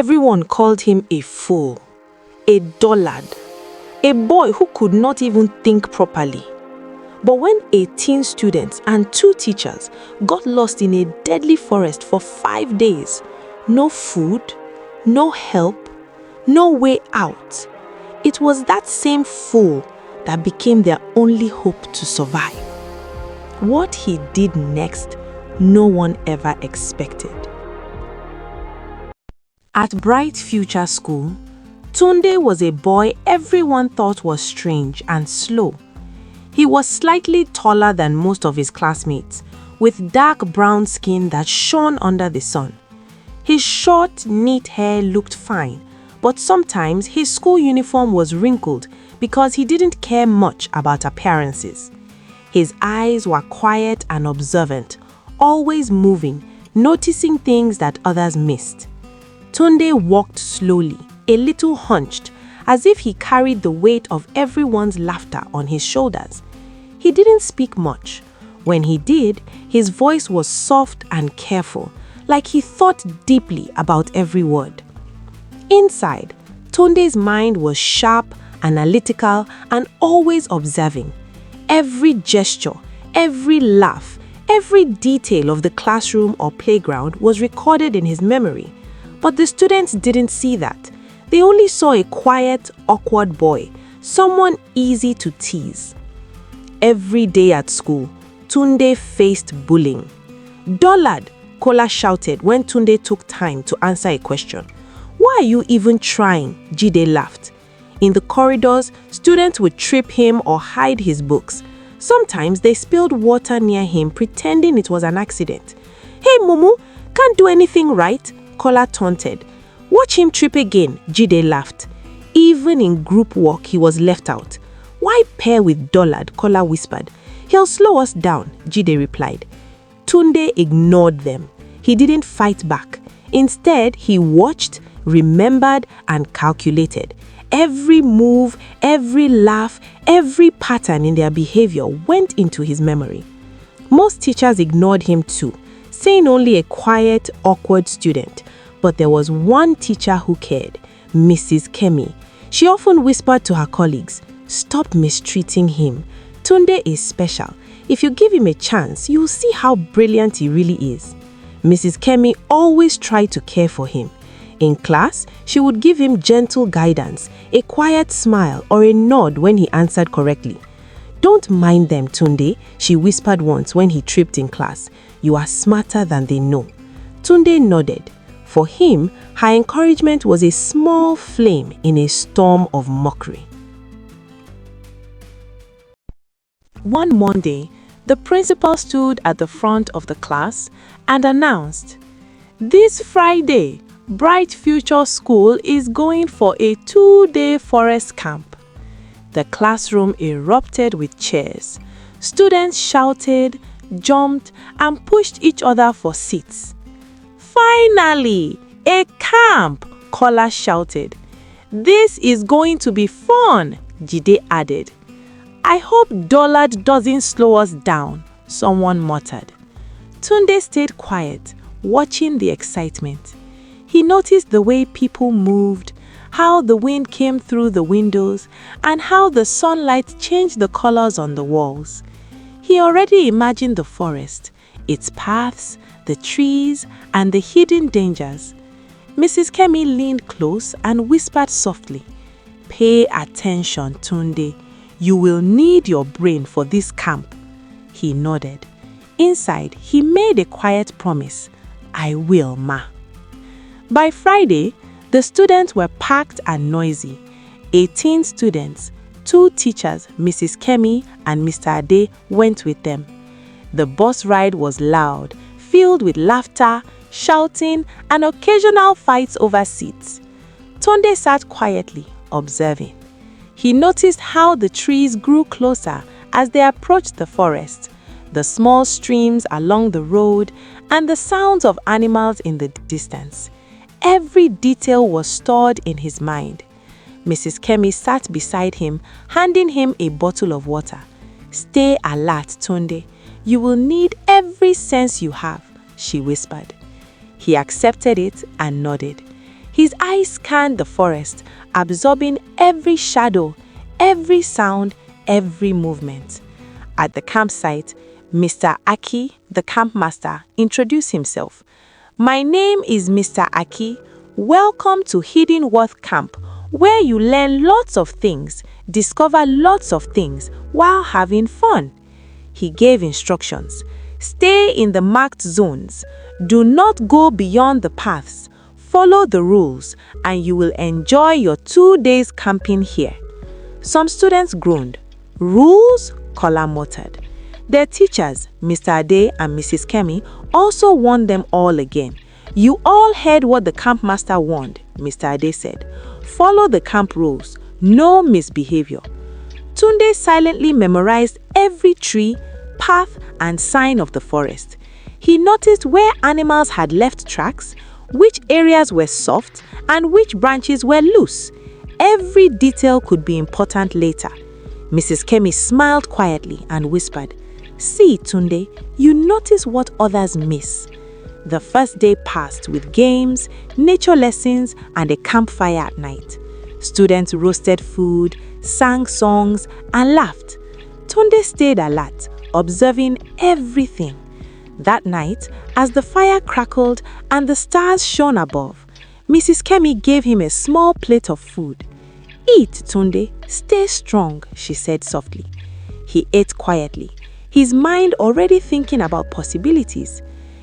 Everyone called him a fool, a dullard, a boy who could not even think properly. But when 18 students and 2 teachers got lost in a deadly forest for 5 days, no food, no help, no way out, it was that same fool that became their only hope to survive. What he did next, no one ever expected. At Bright Future School, Tunde was a boy everyone thought was strange and slow. He was slightly taller than most of his classmates, with dark brown skin that shone under the sun. His short, neat hair looked fine, but sometimes his school uniform was wrinkled because he didn't care much about appearances. His eyes were quiet and observant, always moving, noticing things that others missed. Tunde walked slowly, a little hunched, as if he carried the weight of everyone's laughter on his shoulders. He didn't speak much. When he did, his voice was soft and careful, like he thought deeply about every word. Inside, Tunde's mind was sharp, analytical, and always observing. Every gesture, every laugh, every detail of the classroom or playground was recorded in his memory. But the students didn't see that. They only saw a quiet, awkward boy, someone easy to tease. Every day at school, Tunde faced bullying. "Dullard," Kola shouted when Tunde took time to answer a question. "Why are you even trying?" Jide laughed. In the corridors, students would trip him or hide his books. Sometimes they spilled water near him, pretending it was an accident. "Hey, Mumu, can't do anything right," Kola taunted. "Watch him trip again," Jide laughed. Even in group work, he was left out. "Why pair with Dullard?" Kola whispered. "He'll slow us down," Jide replied. Tunde ignored them. He didn't fight back. Instead, he watched, remembered, and calculated. Every move, every laugh, every pattern in their behavior went into his memory. Most teachers ignored him too, saying only a quiet, awkward student. But there was one teacher who cared, Mrs. Kemi. She often whispered to her colleagues, "Stop mistreating him. Tunde is special. If you give him a chance, you'll see how brilliant he really is." Mrs. Kemi always tried to care for him. In class, she would give him gentle guidance, a quiet smile, or a nod when he answered correctly. "Don't mind them, Tunde," she whispered once when he tripped in class. "You are smarter than they know." Tunde nodded. For him, her encouragement was a small flame in a storm of mockery. One Monday, the principal stood at the front of the class and announced, "This Friday, Bright Future School is going for a 2-day forest camp." The classroom erupted with cheers. Students shouted, jumped, and pushed each other for seats. "Finally, a camp!" Kola shouted. "This is going to be fun," Jide added. "I hope Dullard doesn't slow us down," someone muttered. Tunde stayed quiet, watching the excitement. He noticed the way people moved, how the wind came through the windows, and how the sunlight changed the colors on the walls. He already imagined the forest, its paths, the trees, and the hidden dangers. Mrs. Kemi leaned close and whispered softly, "Pay attention, Tunde. You will need your brain for this camp." He nodded. Inside, he made a quiet promise, "I will, Ma." By Friday, the students were packed and noisy. 18 students, 2 teachers, Mrs. Kemi and Mr. Ade, went with them. The bus ride was loud, filled with laughter, shouting, and occasional fights over seats. Tunde sat quietly, observing. He noticed how the trees grew closer as they approached the forest, the small streams along the road, and the sounds of animals in the distance. Every detail was stored in his mind. Mrs. Kemi sat beside him, handing him a bottle of water. "Stay alert, Tunde. You will need every sense you have," she whispered. He accepted it and nodded. His eyes scanned the forest, absorbing every shadow, every sound, every movement. At the campsite, Mr. Aki, the campmaster, introduced himself. "My name is Mr. Aki. Welcome to Hidden Worth Camp, where you learn lots of things, discover lots of things while having fun." He gave instructions. "Stay in the marked zones. Do not go beyond the paths. Follow the rules, and you will enjoy your 2 days camping here." Some students groaned. "Rules?" Kola muttered. Their teachers, Mr. Ade and Mrs. Kemi, also warned them all again. "You all heard what the campmaster warned," Mr. Ade said. "Follow the camp rules. No misbehavior." Tunde silently memorized every tree, path, and sign of the forest. He noticed where animals had left tracks, which areas were soft, and which branches were loose. Every detail could be important later. Mrs. Kemi smiled quietly and whispered, "See, Tunde, you notice what others miss." The first day passed with games, nature lessons, and a campfire at night. Students roasted food, sang songs, and laughed. Tunde stayed alert, observing everything. That night, as the fire crackled and the stars shone above, Mrs. Kemi gave him a small plate of food. "Eat, Tunde, stay strong," she said softly. He ate quietly, his mind already thinking about possibilities.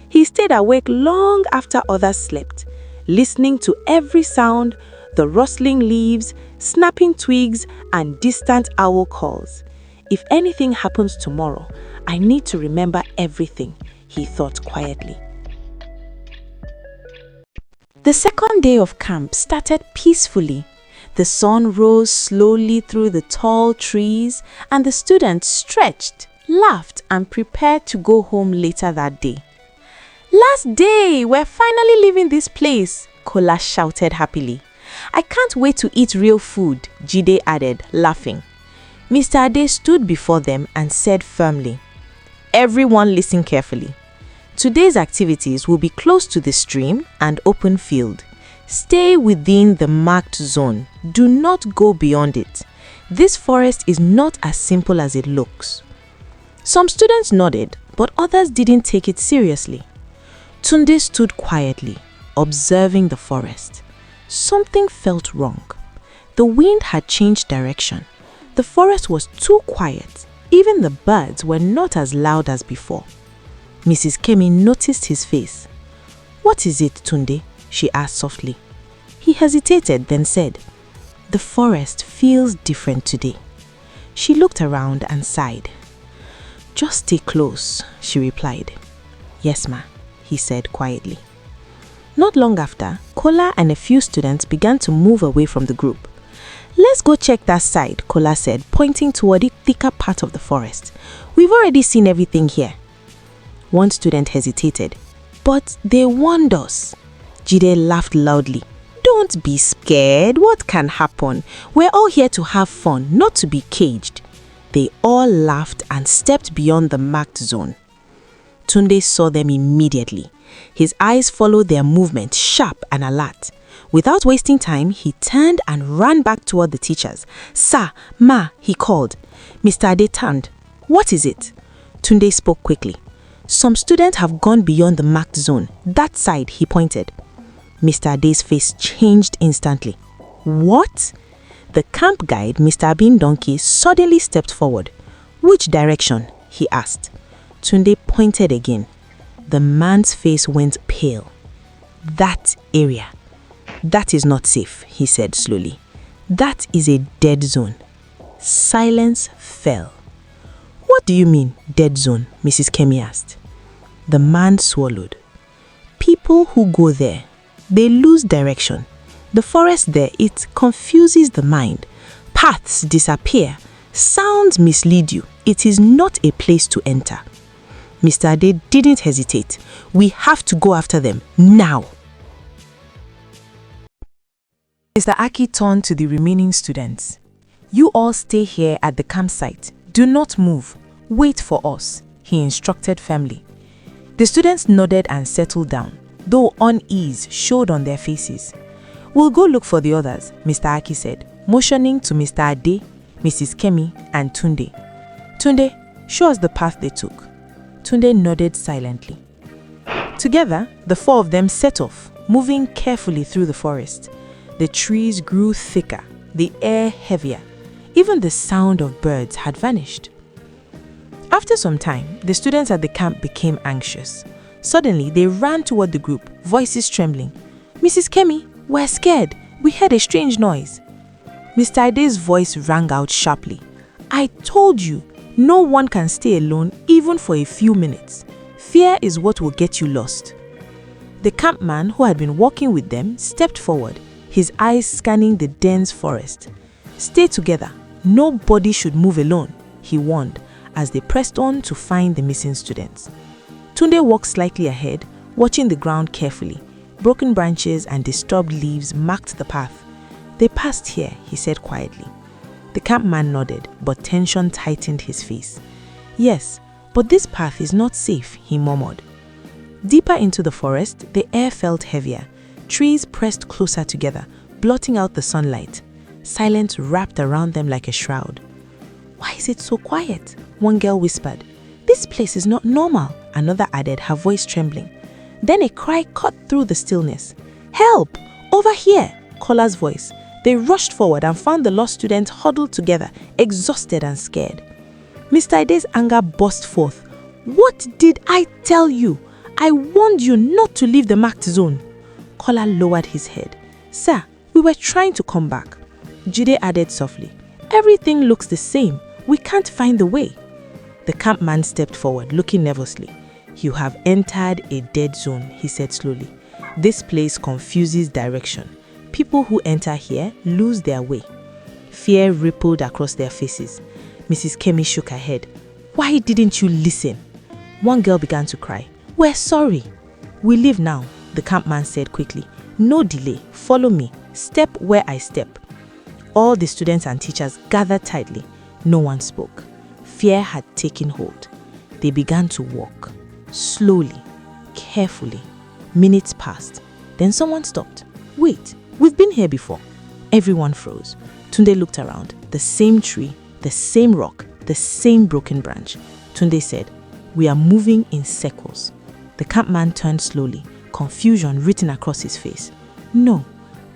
He stayed awake long after others slept, listening to every sound, the rustling leaves, snapping twigs, and distant owl calls. "If anything happens tomorrow, I need to remember everything," he thought quietly. The second day of camp started peacefully. The sun rose slowly through the tall trees, and the students stretched, laughed, and prepared to go home later that day. "Last day! We're finally leaving this place!" Kola shouted happily. "I can't wait to eat real food," Jide added, laughing. Mr. Ade stood before them and said firmly, "Everyone listen carefully. Today's activities will be close to the stream and open field. Stay within the marked zone. Do not go beyond it. This forest is not as simple as it looks." Some students nodded, but others didn't take it seriously. Tunde stood quietly, observing the forest. Something felt wrong. The wind had changed direction. The forest was too quiet. Even the birds were not as loud as before. Mrs. Kemi noticed his face. "What is it, Tunde?" she asked softly. He hesitated, then said, "The forest feels different today." She looked around and sighed. "Just stay close," she replied. "Yes, ma," he said quietly. Not long after, Kola and a few students began to move away from the group. "Let's go check that side," Kola said, pointing toward the thicker part of the forest. "We've already seen everything here." One student hesitated. "But they warned us." Jide laughed loudly. "Don't be scared. What can happen? We're all here to have fun, not to be caged." They all laughed and stepped beyond the marked zone. Tunde saw them immediately. His eyes followed their movement, sharp and alert. Without wasting time, he turned and ran back toward the teachers. "Sir, ma," he called. Mr. Ade turned. "What is it?" Tunde spoke quickly. "Some students have gone beyond the marked zone. That side," he pointed. Mr. Ade's face changed instantly. "What?" The camp guide, Mr. Abin Donkey, suddenly stepped forward. "Which direction?" he asked. Tunde pointed again. The man's face went pale. "That area. That is not safe," he said slowly. "That is a dead zone." Silence fell. "What do you mean, dead zone?" Mrs. Kemi asked. The man swallowed. "People who go there, they lose direction. The forest there, it confuses the mind. Paths disappear. Sounds mislead you. It is not a place to enter." Mr. Ade didn't hesitate. "We have to go after them, now." Mr. Aki turned to the remaining students. "You all stay here at the campsite. Do not move. Wait for us," he instructed firmly. The students nodded and settled down, though unease showed on their faces. "We'll go look for the others," Mr. Aki said, motioning to Mr. Ade, Mrs. Kemi, and Tunde. "Tunde, show us the path they took." Tunde nodded silently. Together, the four of them set off, moving carefully through the forest. The trees grew thicker, the air heavier. Even the sound of birds had vanished. After some time, the students at the camp became anxious. Suddenly, they ran toward the group, voices trembling. "Mrs. Kemi, we're scared. We heard a strange noise." Mr. Ade's voice rang out sharply. "I told you, no one can stay alone even for a few minutes. Fear is what will get you lost." The campman who had been walking with them stepped forward, his eyes scanning the dense forest. "Stay together. Nobody should move alone," he warned as they pressed on to find the missing students. Tunde walked slightly ahead, watching the ground carefully. Broken branches and disturbed leaves marked the path. "They passed here," he said quietly. The campman nodded, but tension tightened his face. "Yes, but this path is not safe," he murmured. Deeper into the forest, the air felt heavier. Trees pressed closer together, blotting out the sunlight. Silence wrapped around them like a shroud. "Why is it so quiet?" one girl whispered. "This place is not normal," another added, her voice trembling. Then a cry cut through the stillness. "Help! Over here!" Kola's voice. They rushed forward and found the lost students huddled together, exhausted and scared. Mr. Ade's anger burst forth. "What did I tell you? I warned you not to leave the marked zone." Kola lowered his head. "Sir, we were trying to come back." Jide added softly, "Everything looks the same. We can't find the way." The campman stepped forward, looking nervously. "You have entered a dead zone," he said slowly. "This place confuses direction. People who enter here lose their way." Fear rippled across their faces. Mrs. Kemi shook her head. "Why didn't you listen?" One girl began to cry. "We're sorry." "We leave now," the campman said quickly. "No delay. Follow me. Step where I step." All the students and teachers gathered tightly. No one spoke. Fear had taken hold. They began to walk. Slowly, carefully. Minutes passed. Then someone stopped. "Wait, we've been here before." Everyone froze. Tunde looked around. The same tree, the same rock, the same broken branch. Tunde said, "We are moving in circles." The campman turned slowly, confusion written across his face. "No,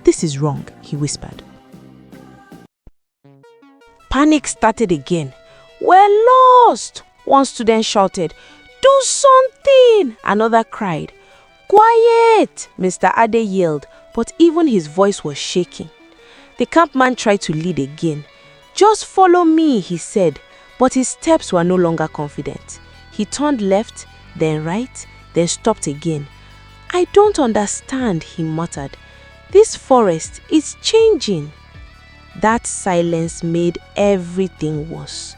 this is wrong," he whispered. Panic started again. "We're lost!" one student shouted. "Do something!" another cried. "Quiet!" Mr. Ade yelled, but even his voice was shaking. The campman tried to lead again. "Just follow me," he said, but his steps were no longer confident. He turned left, then right, then stopped again. "I don't understand," he muttered. "This forest is changing." That silence made everything worse.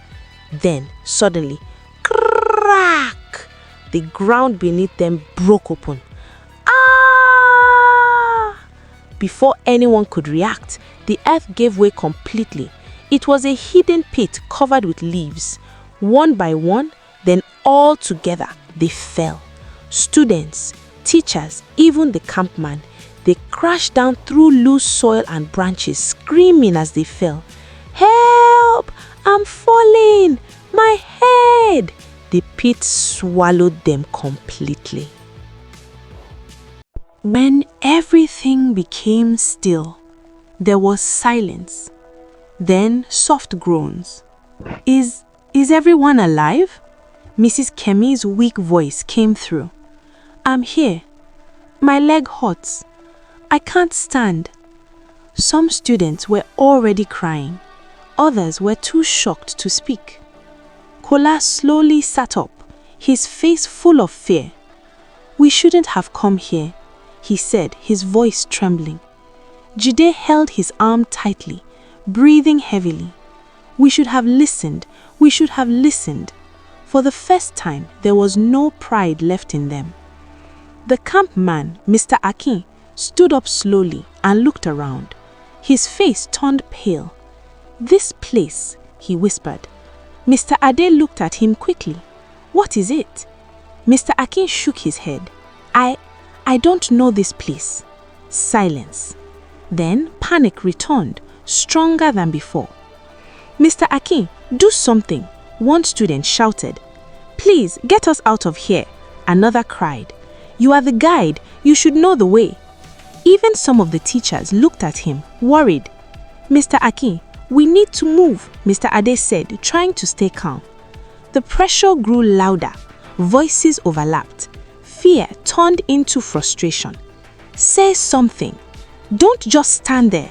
Then, suddenly, crack! The ground beneath them broke open. Ah! Before anyone could react, the earth gave way completely. It was a hidden pit covered with leaves. One by one, then all together, they fell. Students, teachers, even the campman. They crashed down through loose soil and branches, screaming as they fell. "Help! I'm falling! My head!" The pit swallowed them completely. When everything became still, there was silence. Then soft groans. Is everyone alive?" Mrs. Kemi's weak voice came through. "I'm here. My leg hurts. I can't stand." Some students were already crying. Others were too shocked to speak. Kola slowly sat up, his face full of fear. "We shouldn't have come here," he said, his voice trembling. Jide held his arm tightly, breathing heavily. "We should have listened. We should have listened." For the first time, there was no pride left in them. The campman, Mr. Akin, stood up slowly and looked around. His face turned pale. "This place," he whispered. Mr. Ade looked at him quickly. "What is it?" Mr. Akin shook his head. I don't know this place." Silence. Then panic returned, stronger than before. "Mr. Akin, do something," one student shouted. "Please, get us out of here," another cried. "You are the guide, you should know the way." Even some of the teachers looked at him, worried. "Mr. Akin, we need to move," Mr. Ade said, trying to stay calm. The pressure grew louder, voices overlapped. Fear turned into frustration. "Say something. Don't just stand there.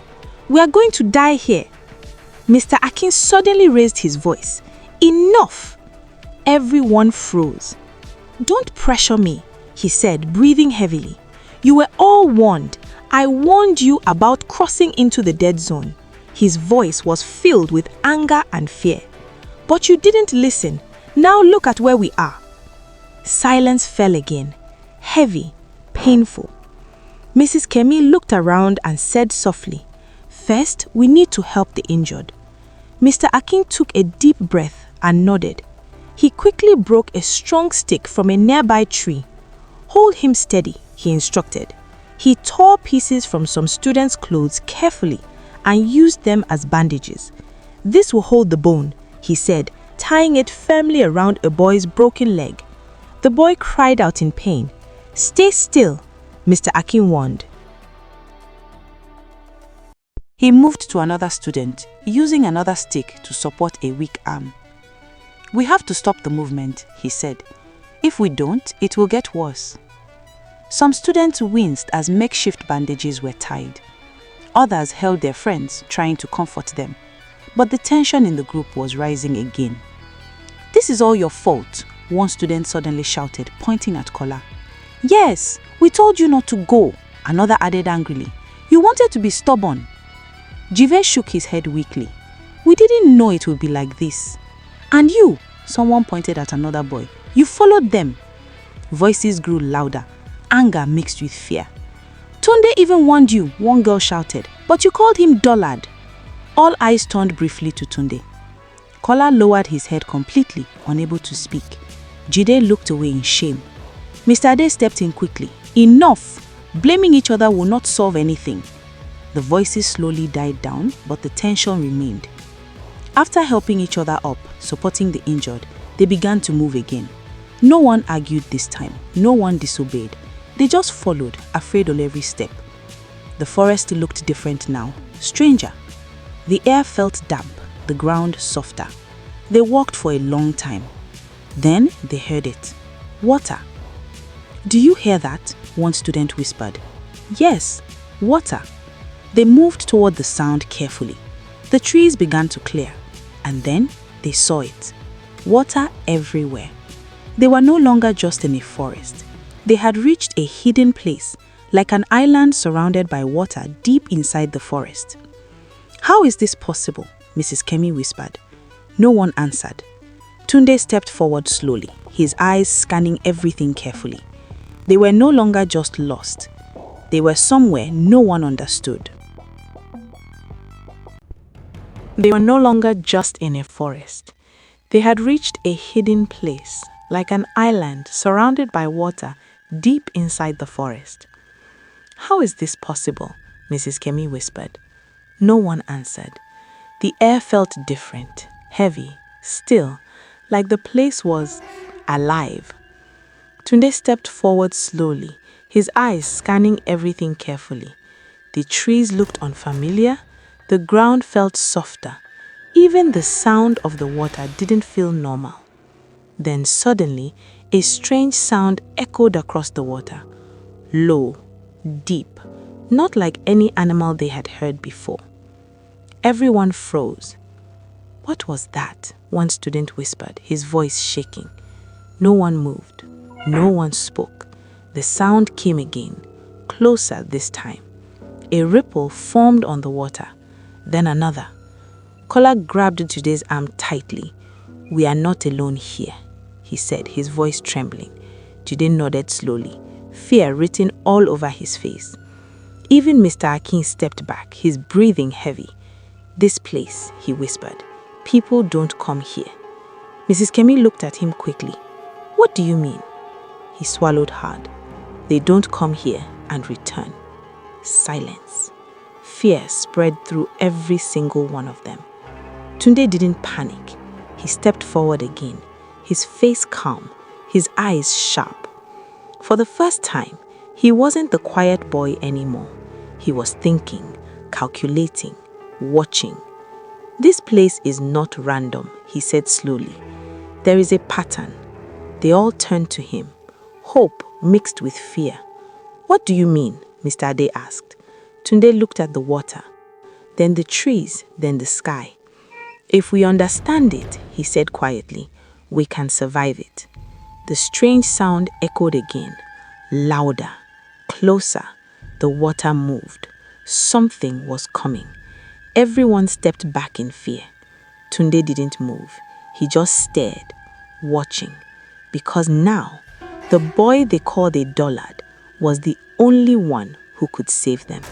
We are going to die here." Mr. Akin suddenly raised his voice. "Enough!" Everyone froze. "Don't pressure me," he said, breathing heavily. "You were all warned. I warned you about crossing into the dead zone." His voice was filled with anger and fear. "But you didn't listen. Now look at where we are." Silence fell again, heavy, painful. Mrs. Kemi looked around and said softly, "First, we need to help the injured." Mr. Akin took a deep breath and nodded. He quickly broke a strong stick from a nearby tree. "Hold him steady," he instructed. He tore pieces from some students' clothes carefully and used them as bandages. "This will hold the bone," he said, tying it firmly around a boy's broken leg. The boy cried out in pain. "Stay still," Mr. Akin warned. He moved to another student, using another stick to support a weak arm. "We have to stop the movement," he said. "If we don't, it will get worse." Some students winced as makeshift bandages were tied. Others held their friends, trying to comfort them. But the tension in the group was rising again. "This is all your fault," one student suddenly shouted, pointing at Kola. "Yes, we told you not to go," another added angrily. "You wanted to be stubborn." Jive shook his head weakly. "We didn't know it would be like this." "And you," someone pointed at another boy. "You followed them." Voices grew louder, anger mixed with fear. "Tunde even warned you," one girl shouted, "but you called him Dullard." All eyes turned briefly to Tunde. Kola lowered his head completely, unable to speak. Jide looked away in shame. Mr. Ade stepped in quickly. "Enough! Blaming each other will not solve anything." The voices slowly died down, but the tension remained. After helping each other up, supporting the injured, they began to move again. No one argued this time. No one disobeyed. They just followed, afraid on every step. The forest looked different now, stranger. The air felt damp, the ground softer. They walked for a long time. Then they heard it. Water. "Do you hear that?" one student whispered. "Yes, water." They moved toward the sound carefully. The trees began to clear, and then they saw it. Water everywhere. They were no longer just in a forest. They had reached a hidden place, like an island surrounded by water deep inside the forest. "How is this possible?" Mrs. Kemi whispered. No one answered. Tunde stepped forward slowly, his eyes scanning everything carefully. They were no longer just lost. They were somewhere no one understood. They were no longer just in a forest. They had reached a hidden place, like an island surrounded by water deep inside the forest. "How is this possible?" Mrs. Kemi whispered. No one answered. The air felt different, heavy, still, like the place was alive. Tunde stepped forward slowly, his eyes scanning everything carefully. The trees looked unfamiliar, the ground felt softer. Even the sound of the water didn't feel normal. Then suddenly, a strange sound echoed across the water. Low, deep, not like any animal they had heard before. Everyone froze. "What was that?" one student whispered, his voice shaking. No one moved. No one spoke. The sound came again, closer this time. A ripple formed on the water, then another. Kola grabbed Jude's arm tightly. "We are not alone here," he said, his voice trembling. Jude nodded slowly, fear written all over his face. Even Mr. Akin stepped back, his breathing heavy. "This place," he whispered. "People don't come here." Mrs. Kemi looked at him quickly. "What do you mean?" He swallowed hard. "They don't come here and return." Silence. Fear spread through every single one of them. Tunde didn't panic. He stepped forward again, his face calm, his eyes sharp. For the first time, he wasn't the quiet boy anymore. He was thinking, calculating, watching. "This place is not random," he said slowly. "There is a pattern." They all turned to him, hope mixed with fear. "What do you mean?" Mr. Ade asked. Tunde looked at the water, then the trees, then the sky. "If we understand it," he said quietly, "we can survive it." The strange sound echoed again, louder, closer. The water moved. Something was coming. Everyone stepped back in fear. Tunde didn't move. He just stared, watching. Because now, the boy they called a Dullard was the only one who could save them.